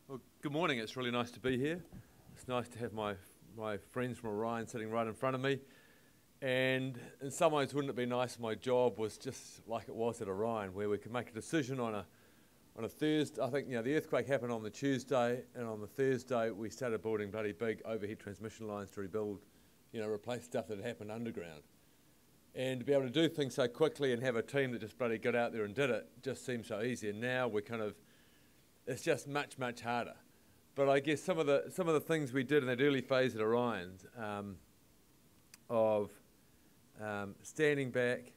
Well, good morning. It's really nice to be here. It's nice to have my friends from Orion sitting right in front of me. And in some ways, wouldn't it be nice if my job was just like it was at Orion, where we could make a decision on a Thursday. I think, the earthquake happened on the Tuesday, and on the Thursday we started building bloody big overhead transmission lines to rebuild, replace stuff that had happened underground. And to be able to do things so quickly and have a team that just bloody got out there and did it just seems so easy. And now it's just much, much harder. But I guess some of the things we did in that early phase at Orion, of standing back,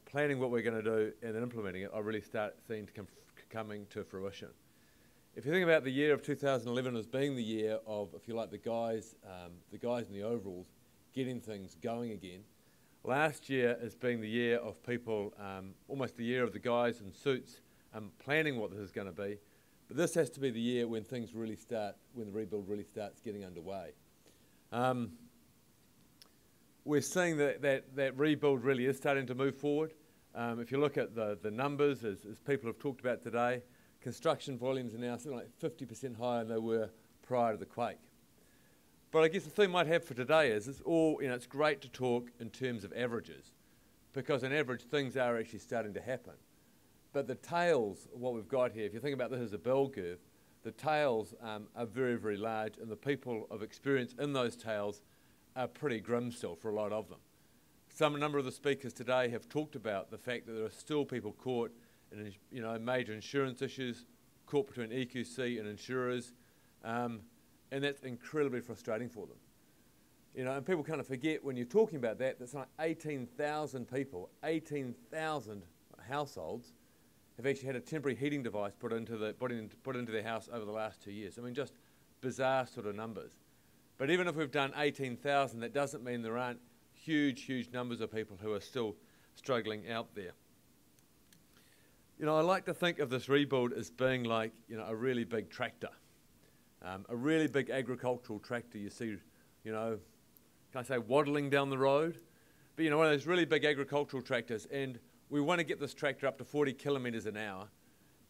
planning what we're going to do, and then implementing it, I really start seeing coming to fruition. If you think about the year of 2011 as being the year of, if you like, the guys in the overalls getting things going again, last year as being the year of people, almost the year of the guys in suits, planning what this is going to be. But this has to be the year when things really start, when the rebuild really starts getting underway. We're seeing that rebuild really is starting to move forward. If you look at the numbers, as people have talked about today, construction volumes are now something like 50% higher than they were prior to the quake. But I guess the theme I might have for today is it's great to talk in terms of averages, because on average things are actually starting to happen. But the tails of what we've got here, if you think about this as a bell curve, the tails are very, very large, and the people of experience in those tails are pretty grim still for a lot of them. A number of the speakers today have talked about the fact that there are still people caught in major insurance issues, caught between EQC and insurers, and that's incredibly frustrating for them. And people kind of forget when you're talking about that, that's like 18,000 people, 18,000 households have actually had a temporary heating device put into their house over the last 2 years. I mean, just bizarre sort of numbers. But even if we've done 18,000, that doesn't mean there aren't huge, huge numbers of people who are still struggling out there. I like to think of this rebuild as being like, a really big tractor. A really big agricultural tractor you see, can I say waddling down the road? But one of those really big agricultural tractors, and we want to get this tractor up to 40 kilometres an hour,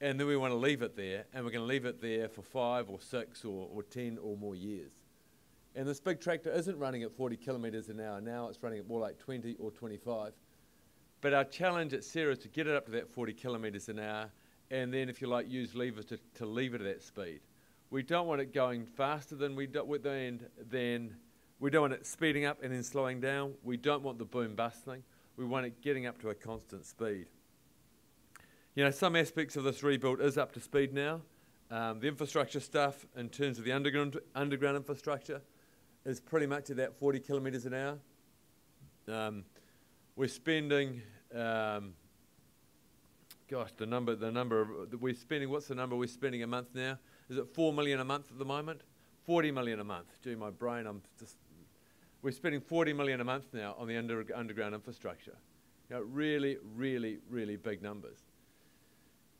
and then we want to leave it there, and we're going to leave it there for 5 or 6 or 10 or more years. And this big tractor isn't running at 40 kilometres an hour now, it's running at more like 20 or 25. But our challenge at Sarah is to get it up to that 40 kilometres an hour, and then, if you like, use levers to leave it at that speed. We don't want it going faster than we don't want it speeding up and then slowing down. We don't want the boom-bust thing. We want it getting up to a constant speed. Some aspects of this rebuild is up to speed now. The infrastructure stuff, in terms of the underground infrastructure, is pretty much at that 40 kilometres an hour. We're spending, what's the number we're spending a month now? Is it 4 million a month at the moment? 40 million a month. Gee, my brain, we're spending 40 million a month now on the underground infrastructure. Really, really, really big numbers.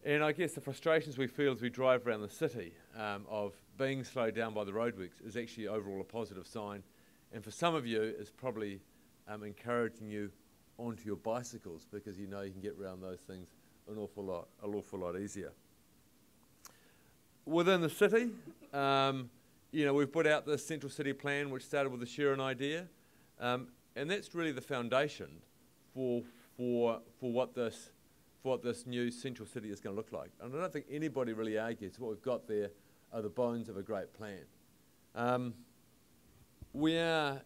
And I guess the frustrations we feel as we drive around the city of being slowed down by the roadworks is actually overall a positive sign. And for some of you, it's probably encouraging you onto your bicycles, because you can get around those things an awful lot easier. Within the city, we've put out the Central City Plan, which started with the Sharon idea, and that's really the foundation for what this new Central City is going to look like. And I don't think anybody really argues what we've got there are the bones of a great plan. We are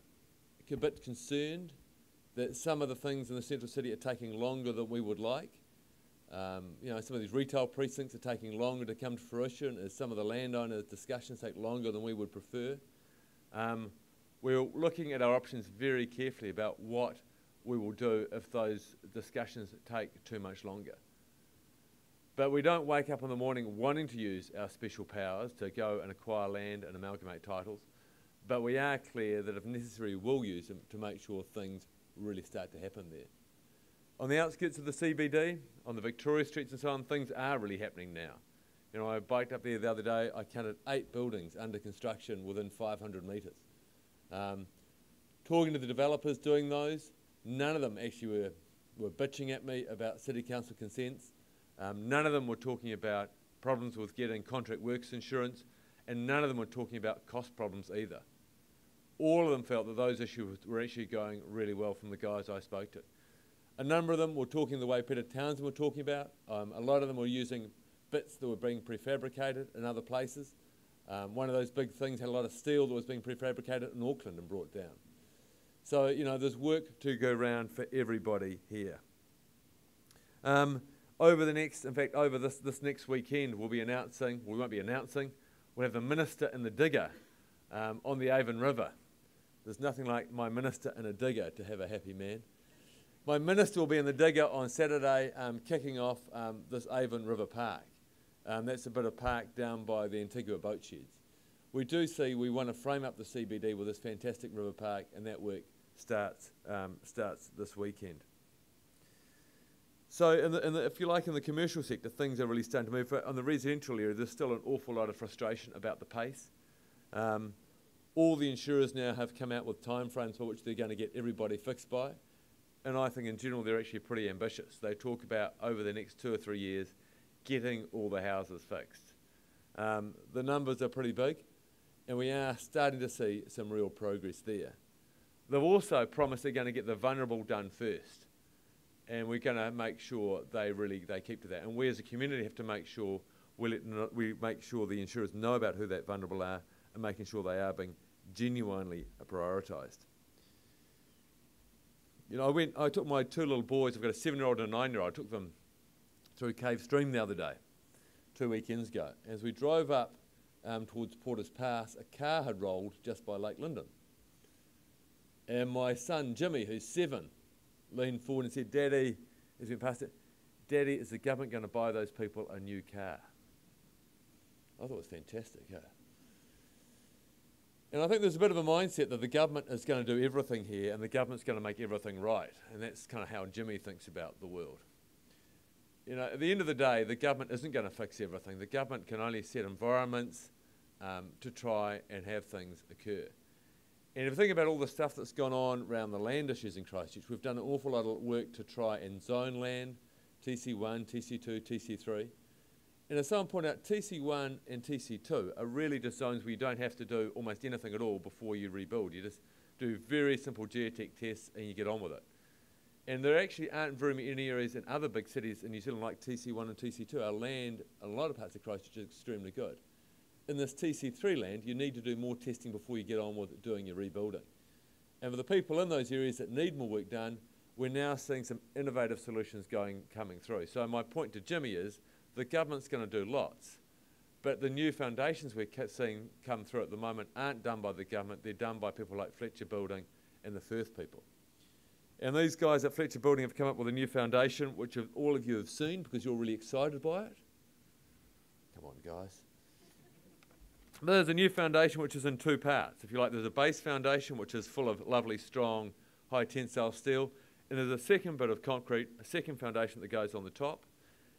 a bit concerned that some of the things in the Central City are taking longer than we would like. Some of these retail precincts are taking longer to come to fruition, as some of the landowner discussions take longer than we would prefer. We're looking at our options very carefully about what we will do if those discussions take too much longer. But we don't wake up in the morning wanting to use our special powers to go and acquire land and amalgamate titles, but we are clear that if necessary we'll use them to make sure things really start to happen there. On the outskirts of the CBD, on the Victoria Streets and so on, things are really happening now. I biked up there the other day, I counted 8 buildings under construction within 500 metres. Talking to the developers doing those, none of them actually were bitching at me about City Council consents. None of them were talking about problems with getting contract works insurance, and none of them were talking about cost problems either. All of them felt that those issues were actually going really well from the guys I spoke to. A number of them were talking the way Peter Townsend were talking about. A lot of them were using bits that were being prefabricated in other places. One of those big things had a lot of steel that was being prefabricated in Auckland and brought down. So, you know, there's work to go around for everybody here. Over this next weekend, we won't be announcing, we'll have the minister in the digger on the Avon River. There's nothing like my minister in a digger to have a happy man. My minister will be in the digger on Saturday, kicking off this Avon River Park. That's a bit of park down by the Antigua boat sheds. We want to frame up the CBD with this fantastic river park, and that work starts this weekend. So if you like, in the commercial sector, things are really starting to move. On the residential area, there's still an awful lot of frustration about the pace. All the insurers now have come out with timeframes for which they're going to get everybody fixed by. And I think in general they're actually pretty ambitious. They talk about over the next 2 or 3 years getting all the houses fixed. The numbers are pretty big, and we are starting to see some real progress there. They've also promised they're going to get the vulnerable done first, and we're going to make sure they keep to that. And we as a community have to make sure we make sure the insurers know about who that vulnerable are, and making sure they are being genuinely prioritised. You know, I took my 2 little boys, I've got a 7-year-old and a 9-year-old, I took them through Cave Stream the other day, 2 weekends ago. As we drove up towards Porter's Pass, a car had rolled just by Lake Lyndon. And my son, Jimmy, who's 7, leaned forward and said, "Daddy," as we went past it, "Daddy, is the government going to buy those people a new car?" I thought it was fantastic, yeah. And I think there's a bit of a mindset that the government is going to do everything here and the government's going to make everything right. And that's kind of how Jimmy thinks about the world. You know, at the end of the day, the government isn't going to fix everything. The government can only set environments to try and have things occur. And if you think about all the stuff that's gone on around the land issues in Christchurch, we've done an awful lot of work to try and zone land, TC1, TC2, TC3. And as someone pointed out, TC1 and TC2 are really just zones where you don't have to do almost anything at all before you rebuild. You just do very simple geotech tests and you get on with it. And there actually aren't very many areas in other big cities in New Zealand like TC1 and TC2. Our land, in a lot of parts of Christchurch, is extremely good. In this TC3 land, you need to do more testing before you get on with doing your rebuilding. And for the people in those areas that need more work done, we're now seeing some innovative solutions coming through. So my point to Jimmy is, the government's going to do lots, but the new foundations we're seeing come through at the moment aren't done by the government, they're done by people like Fletcher Building and the Firth people. And these guys at Fletcher Building have come up with a new foundation, which all of you have seen because you're really excited by it. Come on, guys. But there's a new foundation which is in 2 parts. If you like, there's a base foundation which is full of lovely, strong, high tensile steel, and there's a second bit of concrete, a second foundation that goes on the top,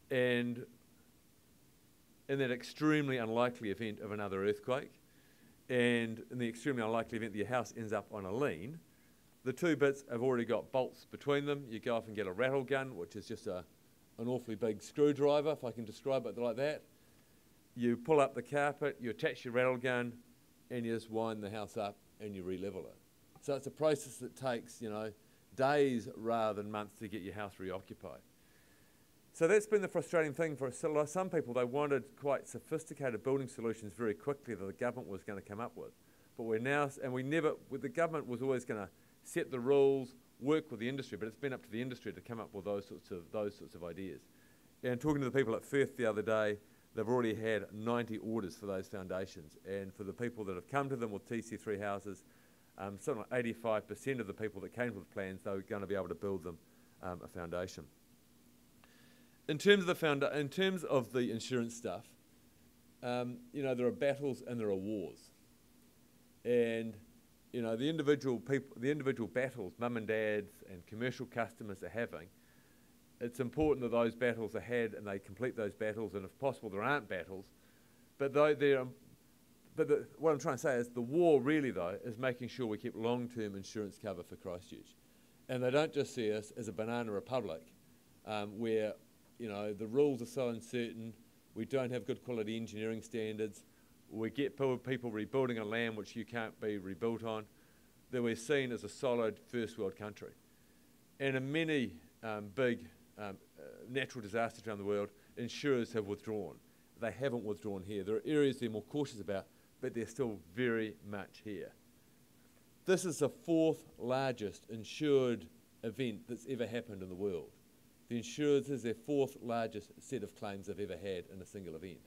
and in that extremely unlikely event of another earthquake, and in the extremely unlikely event that your house ends up on a lean, the 2 bits have already got bolts between them. You go off and get a rattle gun, which is just an awfully big screwdriver, if I can describe it like that. You pull up the carpet, you attach your rattle gun, and you just wind the house up and you re-level it. So it's a process that takes, you know, days rather than months to get your house reoccupied. So that's been the frustrating thing for some people. They wanted quite sophisticated building solutions very quickly that the government was going to come up with. But the government was always going to set the rules, work with the industry, but it's been up to the industry to come up with those sorts of ideas. And talking to the people at Firth the other day, they've already had 90 orders for those foundations. And for the people that have come to them with TC3 houses, something like 85% of the people that came with plans, they were going to be able to build them a foundation. In terms of the insurance stuff, you know, there are battles and there are wars, and you know the individual battles mum and dads and commercial customers are having. It's important that those battles are had and they complete those battles, and if possible there aren't battles. But what I'm trying to say is the war really though is making sure we keep long-term insurance cover for Christchurch, and they don't just see us as a banana republic where, you know, the rules are so uncertain, we don't have good quality engineering standards, we get people rebuilding on land which you can't be rebuilt on, that we're seen as a solid first world country. And in many big natural disasters around the world, insurers have withdrawn. They haven't withdrawn here. There are areas they're more cautious about, but they're still very much here. This is the 4th largest insured event that's ever happened in the world. The insurers is their 4th largest set of claims they've ever had in a single event.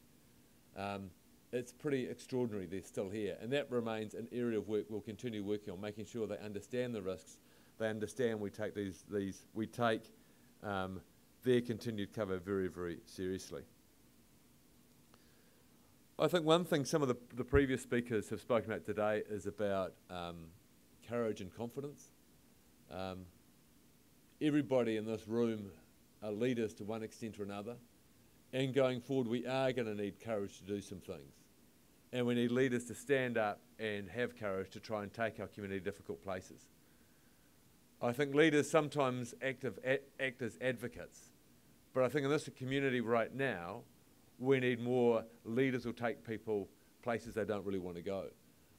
It's pretty extraordinary they're still here, and that remains an area of work we'll continue working on, making sure they understand the risks, they understand we take their continued cover very, very seriously. I think one thing some of the previous speakers have spoken about today is about courage and confidence. Everybody in this room are leaders to one extent or another, and going forward we are going to need courage to do some things. And we need leaders to stand up and have courage to try and take our community to difficult places. I think leaders sometimes act as advocates, but I think in this community right now, we need more leaders who take people places they don't really want to go.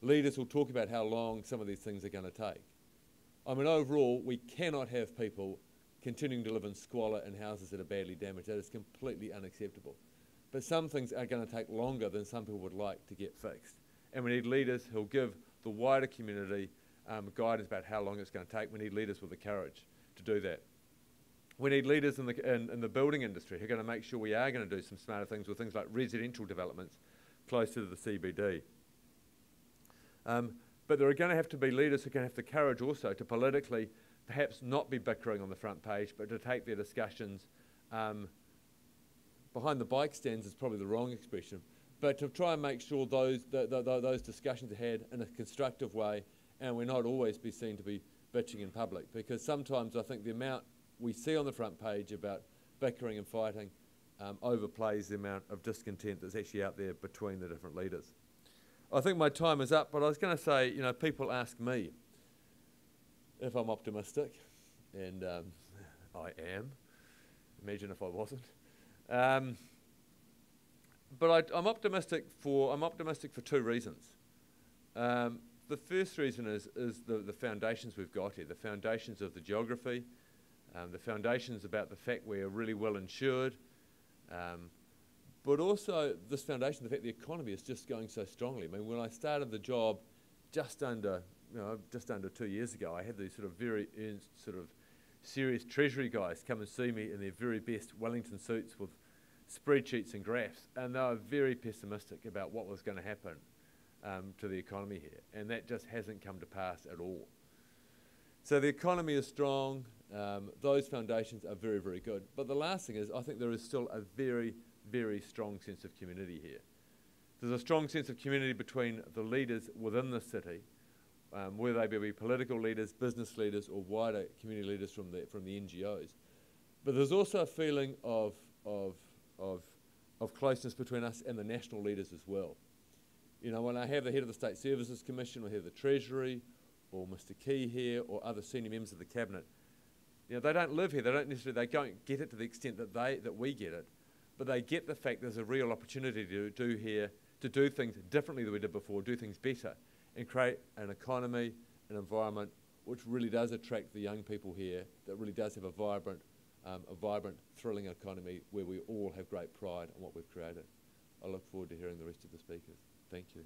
Leaders will talk about how long some of these things are going to take. I mean, overall, we cannot have people continuing to live in squalor in houses that are badly damaged. That is completely unacceptable. But some things are going to take longer than some people would like to get fixed. And we need leaders who'll give the wider community guidance about how long it's going to take. We need leaders with the courage to do that. We need leaders in the building industry who are going to make sure we are going to do some smarter things with things like residential developments closer to the CBD. But there are going to have to be leaders who are going to have the courage also to politically perhaps not be bickering on the front page, but to take their discussions behind the bike stands is probably the wrong expression, but to try and make sure those discussions are had in a constructive way, and we're not always be seen to be bitching in public, because sometimes I think the amount we see on the front page about bickering and fighting overplays the amount of discontent that's actually out there between the different leaders. I think my time is up, but I was going to say, you know, people ask me if I'm optimistic, and I am. Imagine if I wasn't. But I'm optimistic for 2 reasons. The first reason is the foundations we've got here, the foundations of the geography, the foundations about the fact we're really well insured, but also this foundation, the fact the economy is just going so strongly. I mean, when I started the job just under 2 years ago, I had these sort of very serious treasury guys come and see me in their very best Wellington suits with spreadsheets and graphs, and they were very pessimistic about what was going to happen to the economy here, and that just hasn't come to pass at all. So the economy is strong, those foundations are very, very good. But the last thing is, I think there is still a very, very strong sense of community here. There's a strong sense of community between the leaders within the city, whether they be political leaders, business leaders, or wider community leaders from the NGOs. But there's also a feeling of closeness between us and the national leaders as well. You know, when I have the head of the State Services Commission, or have the Treasury, or Mr. Key here, or other senior members of the Cabinet, you know, they don't live here. They don't get it to the extent that we get it, but they get the fact there's a real opportunity to do things differently than we did before, do things better, and create an economy, an environment which really does attract the young people here, that really does have a vibrant, thrilling economy where we all have great pride in what we've created. I look forward to hearing the rest of the speakers. Thank you.